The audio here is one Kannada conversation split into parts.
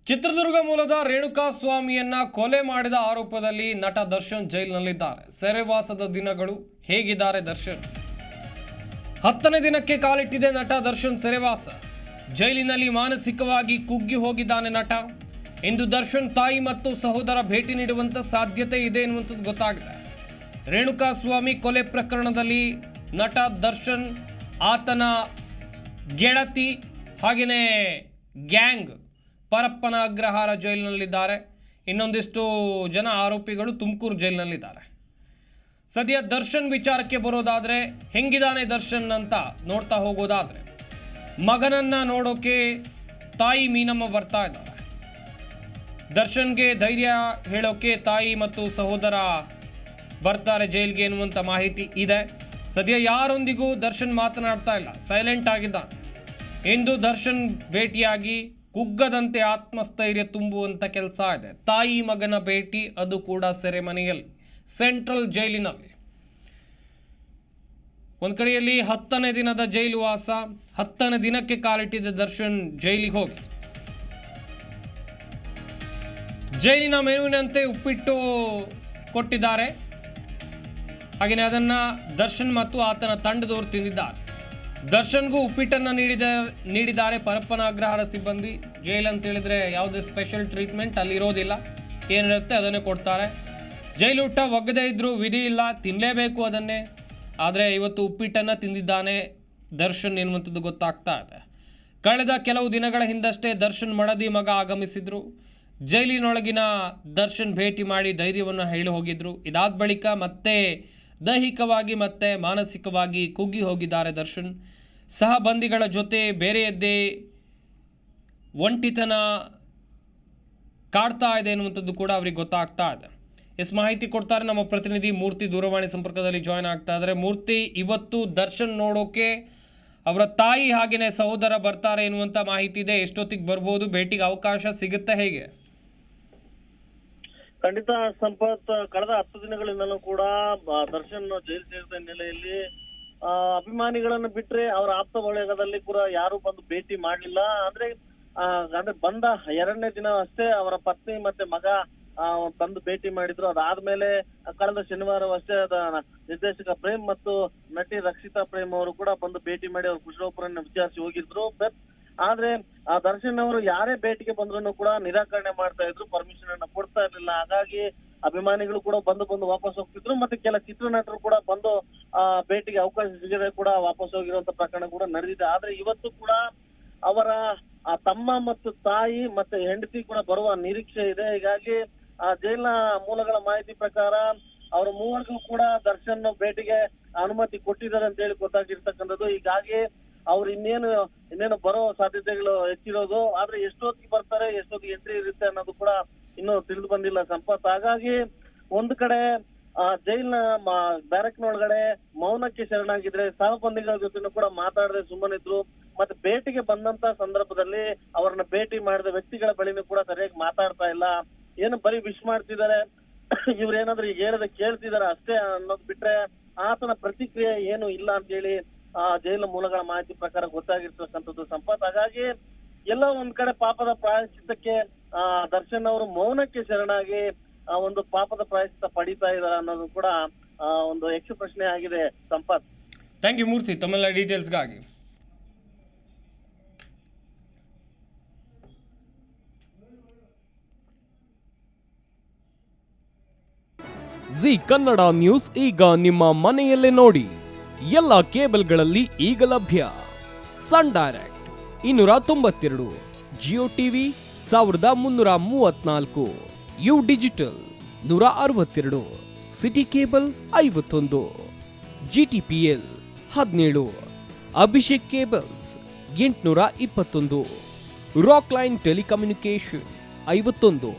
ಚಿತ್ರದುರ್ಗ ಮೂಲದ ರೇಣುಕಾ ಸ್ವಾಮಿಯನ್ನ ಕೊಲೆ ಮಾಡಿದ ಆರೋಪದಲ್ಲಿ ನಟ ದರ್ಶನ್ ಜೈಲಿನಲ್ಲಿದ್ದಾರೆ. ಸೆರೆವಾಸದ ದಿನಗಳು ಹೇಗಿದ್ದಾರೆ ದರ್ಶನ್? 10ನೇ ದಿನಕ್ಕೆ ಕಾಲಿಟ್ಟಿದೆ ನಟ ದರ್ಶನ್ ಸೆರೆವಾಸ. ಜೈಲಿನಲ್ಲಿ ಮಾನಸಿಕವಾಗಿ ಕುಗ್ಗಿ ಹೋಗಿದ್ದಾನೆ ನಟ. ಇಂದು ದರ್ಶನ್ ತಾಯಿ ಮತ್ತು ಸಹೋದರ ಭೇಟಿ ನೀಡುವಂತ ಸಾಧ್ಯತೆ ಇದೆ ಎನ್ನುವಂಥದ್ದು ಗೊತ್ತಾಗಿದೆ. ರೇಣುಕಾ ಸ್ವಾಮಿ ಕೊಲೆ ಪ್ರಕರಣದಲ್ಲಿ ನಟ ದರ್ಶನ್, ಆತನ ಗೆಳತಿ ಹಾಗೆಯೇ ಗ್ಯಾಂಗ್ ಪರಪ್ಪನ ಅಗ್ರಹಾರ ಜೈಲಿನಲ್ಲಿದ್ದಾರೆ. ಇನ್ನೊಂದಿಷ್ಟು ಜನ ಆರೋಪಿಗಳು ತುಮಕೂರು ಜೈಲಿನಲ್ಲಿದ್ದಾರೆ. ಸದ್ಯ ದರ್ಶನ್ ವಿಚಾರಕ್ಕೆ ಬರೋದಾದರೆ ಹೆಂಗಿದ್ದಾನೆ ದರ್ಶನ್ ಅಂತ ನೋಡ್ತಾ ಹೋಗೋದಾದರೆ, ಮಗನನ್ನ ನೋಡೋಕೆ ತಾಯಿ ಮೀನಮ್ಮ ಬರ್ತಾ ಇದ್ದಾರೆ. ದರ್ಶನ್ಗೆ ಧೈರ್ಯ ಹೇಳೋಕೆ ತಾಯಿ ಮತ್ತು ಸಹೋದರ ಬರ್ತಾರೆ ಜೈಲ್ಗೆ ಎನ್ನುವಂಥ ಮಾಹಿತಿ ಇದೆ. ಸದ್ಯ ಯಾರೊಂದಿಗೂ ದರ್ಶನ್ ಮಾತನಾಡ್ತಾ ಇಲ್ಲ, ಸೈಲೆಂಟ್ ಆಗಿದ್ದಾನೆ. ಇಂದು ದರ್ಶನ್ ಭೇಟಿಯಾಗಿ ಕುಗ್ಗದಂತೆ ಆತ್ಮಸ್ಥೈರ್ಯ ತುಂಬುವಂಥ ಕೆಲಸ ಇದೆ. ತಾಯಿ ಮಗನ ಭೇಟಿ, ಅದು ಕೂಡ ಸೆರೆಮನೆಯಲ್ಲಿ, ಸೆಂಟ್ರಲ್ ಜೈಲಿನಲ್ಲಿ. ಒಂದು ಕಡೆಯಲ್ಲಿ 10ನೇ ದಿನದ ಜೈಲು ವಾಸ, 10ನೇ ದಿನಕ್ಕೆ ಕಾಲಿಟ್ಟಿದ್ದ ದರ್ಶನ್ ಜೈಲಿಗೆ ಹೋಗಿ ಜೈಲಿನ ಮೆನುವಿನಂತೆ ಉಪ್ಪಿಟ್ಟು ಕೊಟ್ಟಿದ್ದಾರೆ. ಹಾಗೆಯೇ ಅದನ್ನು ದರ್ಶನ್ ಮತ್ತು ಆತನ ತಂಡದವರು ತಿಂದಿದ್ದಾರೆ. ದರ್ಶನ್ಗೂ ಉಪ್ಪಿಟ್ಟನ್ನು ನೀಡಿದ್ದಾರೆ ಪರಪ್ಪನ ಅಗ್ರಹಾರ ಸಿಬ್ಬಂದಿ. ಜೈಲು ಅಂತ ಹೇಳಿದ್ರೆ ಯಾವುದೇ ಸ್ಪೆಷಲ್ ಟ್ರೀಟ್ಮೆಂಟ್ ಅಲ್ಲಿ ಇರೋದಿಲ್ಲ, ಏನಿರುತ್ತೆ ಅದನ್ನೇ ಕೊಡ್ತಾರೆ. ಜೈಲೂಟ ಒಗ್ಗದೇ ಇದ್ರೂ ವಿಧಿ ಇಲ್ಲ, ತಿನ್ನಲೇಬೇಕು ಅದನ್ನೇ. ಆದರೆ ಇವತ್ತು ಉಪ್ಪಿಟ್ಟನ್ನು ತಿಂದಿದ್ದಾನೆ ದರ್ಶನ್ ಎನ್ನುವಂಥದ್ದು ಗೊತ್ತಾಗ್ತಾ ಇದೆ. ಕಳೆದ ಕೆಲವು ದಿನಗಳ ಹಿಂದಷ್ಟೇ ದರ್ಶನ್ ಮಡದಿ ಮಗ ಆಗಮಿಸಿದ್ರು. ಜೈಲಿನೊಳಗಿನ ದರ್ಶನ್ ಭೇಟಿ ಮಾಡಿ ಧೈರ್ಯವನ್ನು ಹೇಳಿ ಹೋಗಿದ್ರು. ಇದಾದ ಬಳಿಕ ಮತ್ತೆ ದೈಹಿಕವಾಗಿ ಮತ್ತೆ ಮಾನಸಿಕವಾಗಿ ಕುಗ್ಗಿ ಹೋಗಿದ್ದಾರೆ ದರ್ಶನ್. ಸಹಬಂದಿಗಳ ಜೊತೆ ಬೇರೆಯದ್ದೇ ಒಂಟಿತನ ಕಾಡ್ತಾ ಇದೆ ಎನ್ನುವಂಥದ್ದು ಕೂಡ ಅವರಿಗೆ ಗೊತ್ತಾಗ್ತಾ ಇದೆ. ಮಾಹಿತಿ ಕೊಡ್ತಾರೆ ನಮ್ಮ ಪ್ರತಿನಿಧಿ ಮೂರ್ತಿ, ದೂರವಾಣಿ ಸಂಪರ್ಕದಲ್ಲಿ ಜಾಯ್ನ್ ಆಗ್ತಾ ಇದ್ದಾರೆ. ಮೂರ್ತಿ, ಇವತ್ತು ದರ್ಶನ್ ನೋಡೋಕೆ ಅವರ ತಾಯಿ ಹಾಗೆಯೇ ಸಹೋದರ ಬರ್ತಾರೆ ಎನ್ನುವಂಥ ಮಾಹಿತಿ ಇದೆ. ಎಷ್ಟೊತ್ತಿಗೆ ಬರ್ಬೋದು? ಭೇಟಿಗೆ ಅವಕಾಶ ಸಿಗುತ್ತೆ ಹೇಗೆ? ಖಂಡಿತ ಸಂಪತ್, ಕಳೆದ 10 ದಿನಗಳಿಂದಲೂ ಕೂಡ ದರ್ಶನ್ ಜೈಲು ಸೇರಿದ ಹಿನ್ನೆಲೆಯಲ್ಲಿ ಅಭಿಮಾನಿಗಳನ್ನು ಬಿಟ್ರೆ ಅವರ ಆಪ್ತ ವಲಯದಲ್ಲಿ ಕೂಡ ಯಾರು ಬಂದು ಭೇಟಿ ಮಾಡಲಿಲ್ಲ. ಅಂದ್ರೆ ಬಂದ 2ನೇ ದಿನ ಅಷ್ಟೇ ಅವರ ಪತ್ನಿ ಮತ್ತೆ ಮಗ ಬಂದು ಭೇಟಿ ಮಾಡಿದ್ರು. ಅದಾದ್ಮೇಲೆ ಕಳೆದ ಶನಿವಾರವಷ್ಟೇ ನಿರ್ದೇಶಕ ಪ್ರೇಮ್ ಮತ್ತು ನಟಿ ರಕ್ಷಿತಾ ಪ್ರೇಮ್ ಅವರು ಕೂಡ ಬಂದು ಭೇಟಿ ಮಾಡಿ ಅವ್ರ ಕುಶಲೋಪರನ್ನು ವಿಚಾರಿಸಿ ಹೋಗಿದ್ರು. ಆದ್ರೆ ದರ್ಶನ್ ಅವರು ಯಾರೇ ಭೇಟಿಗೆ ಬಂದ್ರು ಕೂಡ ನಿರಾಕರಣೆ ಮಾಡ್ತಾ ಇದ್ರು, ಪರ್ಮಿಷನ್ ಅನ್ನ ಕೊಡ್ತಾ ಇರ್ಲಿಲ್ಲ. ಹಾಗಾಗಿ ಅಭಿಮಾನಿಗಳು ಕೂಡ ಬಂದು ವಾಪಸ್ ಹೋಗ್ತಿದ್ರು. ಮತ್ತೆ ಕೆಲ ಚಿತ್ರನಟರು ಕೂಡ ಬಂದು ಭೇಟಿಗೆ ಅವಕಾಶ ಸಿಗದೆ ಕೂಡ ವಾಪಸ್ ಹೋಗಿರುವಂತ ಪ್ರಕರಣ ಕೂಡ ನಡೆದಿದೆ. ಆದ್ರೆ ಇವತ್ತು ಕೂಡ ಅವರ ತಮ್ಮ ಮತ್ತು ತಾಯಿ ಮತ್ತೆ ಹೆಂಡತಿ ಕೂಡ ಬರುವ ನಿರೀಕ್ಷೆ ಇದೆ. ಹೀಗಾಗಿ ಜೈಲಿನ ಮೂಲಗಳ ಮಾಹಿತಿ ಪ್ರಕಾರ ಅವ್ರ ಮೂವರಿಗೂ ಕೂಡ ದರ್ಶನ್ ಭೇಟಿಗೆ ಅನುಮತಿ ಕೊಟ್ಟಿದ್ದಾರೆ ಅಂತ ಹೇಳಿ ಗೊತ್ತಾಗಿರ್ತಕ್ಕಂಥದ್ದು. ಹೀಗಾಗಿ ಅವ್ರು ಇನ್ನೇನು ಬರೋ ಸಾಧ್ಯತೆಗಳು ಹೆಚ್ಚಿರೋದು. ಆದ್ರೆ ಎಷ್ಟೊತ್ತಿಗೆ ಬರ್ತಾರೆ, ಎಷ್ಟೊತ್ತಿಗೆ ಎಂಟ್ರಿ ಇರುತ್ತೆ ಅನ್ನೋದು ಕೂಡ ಇನ್ನೂ ತಿಳಿದು ಬಂದಿಲ್ಲ ಸಂಪತ್. ಹಾಗಾಗಿ ಒಂದು ಕಡೆ ಜೈಲಿನ ಬ್ಯಾರಕ್ನೊಳಗಡೆ ಮೌನಕ್ಕೆ ಶರಣಾಗಿದ್ರೆ, ಸಹಬಂದಿಗಳ ಜೊತೆನೂ ಕೂಡ ಮಾತಾಡದೆ ಸುಮ್ಮನಿದ್ರು. ಮತ್ತೆ ಭೇಟಿಗೆ ಬಂದಂತ ಸಂದರ್ಭದಲ್ಲಿ ಅವರನ್ನ ಭೇಟಿ ಮಾಡಿದ ವ್ಯಕ್ತಿಗಳ ಬಳಿನೂ ಕೂಡ ಸರಿಯಾಗಿ ಮಾತಾಡ್ತಾ ಇಲ್ಲ. ಏನು ಬರೀ ವಿಶ್ ಮಾಡ್ತಿದ್ದಾರೆ, ಇವ್ರೇನಾದ್ರೂ ಈಗ ಹೇಳದೆ ಕೇಳ್ತಿದಾರೆ ಅಷ್ಟೇ ಅನ್ನೋದು ಬಿಟ್ರೆ ಆತನ ಪ್ರತಿಕ್ರಿಯೆ ಏನು ಇಲ್ಲ ಅಂತ ಹೇಳಿ ಜೈಲಿನ ಮೂಲಗಳ ಮಾಹಿತಿ ಪ್ರಕಾರ ಗೊತ್ತಾಗಿರ್ತಕ್ಕಂಥದ್ದು ಸಂಪತ್. ಹಾಗಾಗಿ ಎಲ್ಲ ಒಂದ್ ಕಡೆ ಪಾಪದ ಪ್ರಾಯಶ್ಚಿತ್ತಕ್ಕೆ ದರ್ಶನ್ ಅವರು ಮೌನಕ್ಕೆ ಶರಣಾಗಿ ಒಂದು ಪಾಪದ ಪ್ರಾಯಶ್ಚಿತ್ತ ಪಡಿತಾ ಇದಾರೆ ಅನ್ನೋದು ಕೂಡ ಒಂದು ಯಕ್ಷ ಪ್ರಶ್ನೆ ಆಗಿದೆ ಸಂಪತ್. ಥ್ಯಾಂಕ್ ಯು ಮೂರ್ತಿ, ತಮ್ಮೆಲ್ಲ ಡೀಟೇಲ್ಸ್ಗಾಗಿ. ಜಿ ಕನ್ನಡ ನ್ಯೂಸ್ ಈಗ ನಿಮ್ಮ ಮನೆಯಲ್ಲೇ ನೋಡಿ. ಎಲ್ಲ ಕೇಬಲ್ಗಳಲ್ಲಿ ಈಗ ಲಭ್ಯ. Sun Direct 292, Jio TV 1334, U digital 162, city cable 51, GTPL 17, Abhishek cables 821, Rockline telecommunication 51,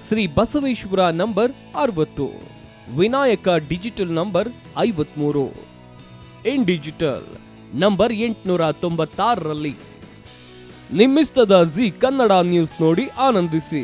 Shri Basaveshwara number 60, Vinayaka digital number 53, in digital number 896ರಲ್ಲಿ. ನಿಮ್ಮಿಸ್ತದ ಜಿ ಕನ್ನಡ ನ್ಯೂಸ್ ನೋಡಿ ಆನಂದಿಸಿ.